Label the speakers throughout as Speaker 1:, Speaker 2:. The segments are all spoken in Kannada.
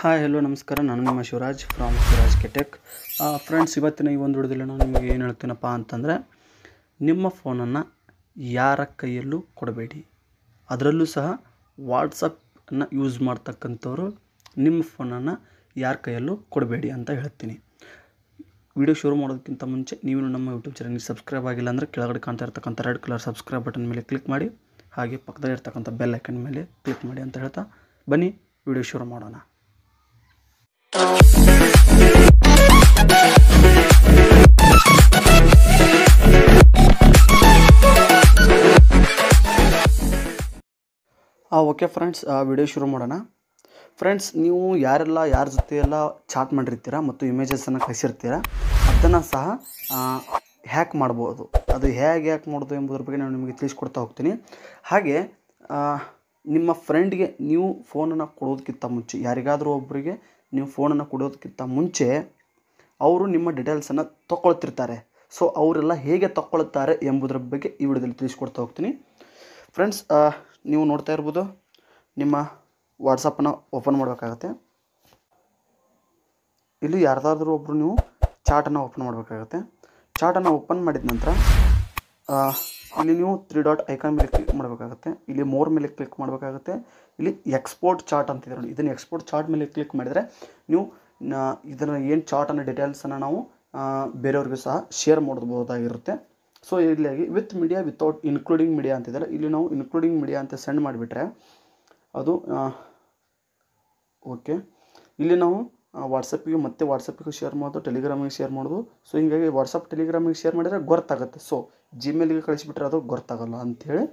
Speaker 1: ಹಾಯ್ ಹಲೋ ನಮಸ್ಕಾರ. ನಾನು ನಿಮ್ಮ ಶಿವರಾಜ್ ಫ್ರಮ್ ಶಿವರಾಜ್ ಕೆಟೆಕ್. ಫ್ರೆಂಡ್ಸ್, ಇವತ್ತಿನ ಈ ಒಂದು ವಿಡಿಯೋದಲ್ಲಿ ನಾನು ನಿಮಗೆ ಏನು ಹೇಳ್ತೀನಪ್ಪ ಅಂತಂದರೆ, ನಿಮ್ಮ ಫೋನನ್ನು ಯಾರ ಕೈಯಲ್ಲೂ ಕೊಡಬೇಡಿ. ಅದರಲ್ಲೂ ಸಹ ವಾಟ್ಸಪ್ಪನ್ನು ಯೂಸ್ ಮಾಡ್ತಕ್ಕಂಥವ್ರು ನಿಮ್ಮ ಫೋನನ್ನು ಯಾರ ಕೈಯಲ್ಲೂ ಕೊಡಬೇಡಿ ಅಂತ ಹೇಳ್ತೀನಿ. ವಿಡಿಯೋ ಶುರು ಮಾಡೋದಕ್ಕಿಂತ ಮುಂಚೆ ನೀವು ನಮ್ಮ ಯೂಟ್ಯೂಬ್ ಚಾನಲ್ಗೆ ಸಬ್ಸ್ಕ್ರೈಬ್ ಆಗಿಲ್ಲ ಅಂದರೆ ಕೆಳಗಡೆ ಕಾಣ್ತಾ ಇರ್ತಕ್ಕಂಥ ರೆಡ್ ಕಲರ್ ಸಬ್ಸ್ಕ್ರೈಬ್ ಬಟನ್ ಮೇಲೆ ಕ್ಲಿಕ್ ಮಾಡಿ, ಹಾಗೆ ಪಕ್ಕದಲ್ಲಿ ಇರ್ತಕ್ಕಂಥ ಬೆಲ್ ಐಕನ್ ಮೇಲೆ ಕ್ಲಿಕ್ ಮಾಡಿ ಅಂತ ಹೇಳ್ತಾ ಬನ್ನಿ ವಿಡಿಯೋ ಶುರು ಮಾಡೋಣ. ಓಕೆ ಫ್ರೆಂಡ್ಸ್, ವಿಡಿಯೋ ಶುರು ಮಾಡೋಣ. ಫ್ರೆಂಡ್ಸ್, ನೀವು ಯಾರ ಜೊತೆ ಎಲ್ಲ ಚಾಟ್ ಮಾಡಿರ್ತೀರ ಮತ್ತು ಇಮೇಜಸನ್ನು ಕಳಿಸಿರ್ತೀರ, ಅದನ್ನು ಸಹ ಹ್ಯಾಕ್ ಮಾಡ್ಬೋದು. ಅದು ಹೇಗೆ ಹ್ಯಾಕ್ ಮಾಡೋದು ಎಂಬುದ್ರ ಬಗ್ಗೆ ನಾನು ನಿಮಗೆ ತಿಳಿಸ್ಕೊಡ್ತಾ ಹೋಗ್ತೀನಿ. ಹಾಗೆ ನಿಮ್ಮ ಫ್ರೆಂಡ್ಗೆ ನೀವು ಫೋನನ್ನು ಕೊಡೋದಕ್ಕಿಂತ ಮುಂಚೆ, ಯಾರಿಗಾದರೂ ಒಬ್ಬರಿಗೆ ನೀವು ಫೋನನ್ನು ಕೊಡೋದಕ್ಕಿಂತ ಮುಂಚೆ ಅವರು ನಿಮ್ಮ ಡೀಟೇಲ್ಸನ್ನು ತೊಗೊಳ್ತಿರ್ತಾರೆ. ಸೊ ಅವರೆಲ್ಲ ಹೇಗೆ ತೊಗೊಳ್ತಾರೆ ಎಂಬುದರ ಬಗ್ಗೆ ಈ ವಿಡಿಯೋದಲ್ಲಿ ತಿಳಿಸ್ಕೊಡ್ತಾ ಹೋಗ್ತೀನಿ. ಫ್ರೆಂಡ್ಸ್, ನೀವು ನೋಡ್ತಾ ಇರ್ಬೋದು, ನಿಮ್ಮ ವಾಟ್ಸಪ್ಪನ್ನು ಓಪನ್ ಮಾಡಬೇಕಾಗತ್ತೆ. ಇಲ್ಲಿ ಯಾರ್ದಾದ್ರೂ ಒಬ್ಬರು ನೀವು ಚಾಟನ್ನು ಓಪನ್ ಮಾಡಬೇಕಾಗತ್ತೆ. ಚಾಟನ್ನು ಓಪನ್ ಮಾಡಿದ ನಂತರ ಇಲ್ಲಿ ನೀವು 3 ಡಾಟ್ ಐಕಾನ್ ಮೇಲೆ ಕ್ಲಿಕ್ ಮಾಡಬೇಕಾಗುತ್ತೆ. ಇಲ್ಲಿ ಮೋರ್ ಮೇಲೆ ಕ್ಲಿಕ್ ಮಾಡಬೇಕಾಗುತ್ತೆ. ಇಲ್ಲಿ ಎಕ್ಸ್ಪೋರ್ಟ್ ಚಾಟ್ ಅಂತಿದೆ ನೋಡಿ, ಇದನ್ನು ಎಕ್ಸ್ಪೋರ್ಟ್ ಚಾಟ್ ಮೇಲೆ ಕ್ಲಿಕ್ ಮಾಡಿದರೆ ನೀವು ಇದನ್ನು ಏನು ಚಾಟನ್ನು ಡೀಟೇಲ್ಸನ್ನು ನಾವು ಬೇರೆಯವ್ರಿಗೂ ಸಹ ಶೇರ್ ಮಾಡ್ಬೋದಾಗಿರುತ್ತೆ. ಸೊ ಇಲ್ಲಿಯಾಗಿ with media without including media ಅಂತಿದ್ದಾರೆ. ಇಲ್ಲಿ ನಾವು ಇನ್ಕ್ಲೂಡಿಂಗ್ ಮೀಡಿಯಾ ಅಂತ ಸೆಂಡ್ ಮಾಡಿಬಿಟ್ರೆ ಅದು ಓಕೆ. ಇಲ್ಲಿ ನಾವು ವಾಟ್ಸಪ್ಪಿಗೆ ಶೇರ್ ಮಾಡೋದು, ಟೆಲಿಗ್ರಾಮಿಗೆ ಶೇರ್ ಮಾಡೋದು. ಸೊ ಹೀಗಾಗಿ ವಾಟ್ಸಪ್ ಟೆಲಿಗ್ರಾಮಿಗೆ ಶೇರ್ ಮಾಡಿದರೆ ಗೊತ್ತಾಗುತ್ತೆ. ಸೊ ಜಿಮೇಲಿಗೆ ಕಳಿಸಿಬಿಟ್ರೆ ಅದು ಗೊತ್ತಾಗಲ್ಲ ಅಂಥೇಳಿ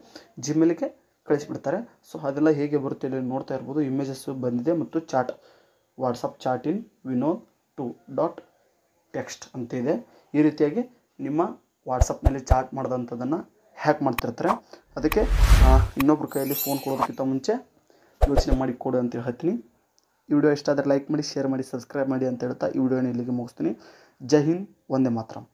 Speaker 1: ಜಿಮೇಲಿಗೆ ಕಳಿಸಿಬಿಡ್ತಾರೆ. ಸೊ ಅದೆಲ್ಲ ಹೇಗೆ ಬರುತ್ತೆ ಇಲ್ಲಿ ನೋಡ್ತಾ ಇರ್ಬೋದು. ಇಮೇಜಸ್ಸು ಬಂದಿದೆ ಮತ್ತು ಚಾಟ್, ವಾಟ್ಸಪ್ ಚಾಟ್ ಇನ್ ವಿನೋದ್ 2 ಡಾಟ್ ಟೆಕ್ಸ್ಟ್ ಅಂತ ಇದೆ. ಈ ರೀತಿಯಾಗಿ ನಿಮ್ಮ ವಾಟ್ಸಪ್ನಲ್ಲಿ ಚಾಟ್ ಮಾಡೋದಂಥದ್ದನ್ನು ಹ್ಯಾಕ್ ಮಾಡ್ತಿರ್ತಾರೆ. ಅದಕ್ಕೆ ಇನ್ನೊಬ್ಬರ ಕೈಯಲ್ಲಿ ಫೋನ್ ಕೊಡೋದಕ್ಕಿಂತ ಮುಂಚೆ ಯೋಚನೆ ಮಾಡಿ ಕೊಡು ಅಂತೇಳಿ ಹೇಳ್ತೀನಿ. ಈ ವಿಡಿಯೋ ಇಷ್ಟ ಆದರೆ ಲೈಕ್ ಮಾಡಿ, ಶೇರ್ ಮಾಡಿ, ಸಬ್ಸ್ಕ್ರೈಬ್ ಮಾಡಿ ಅಂತ ಹೇಳ್ತಾ ಈ ವಿಡಿಯೋನ ಇಲ್ಲಿಗೆ ಮುಗಿಸ್ತೀನಿ. ಜೈ ಹಿಂದ್, ವಂದೇ ಮಾತರಂ.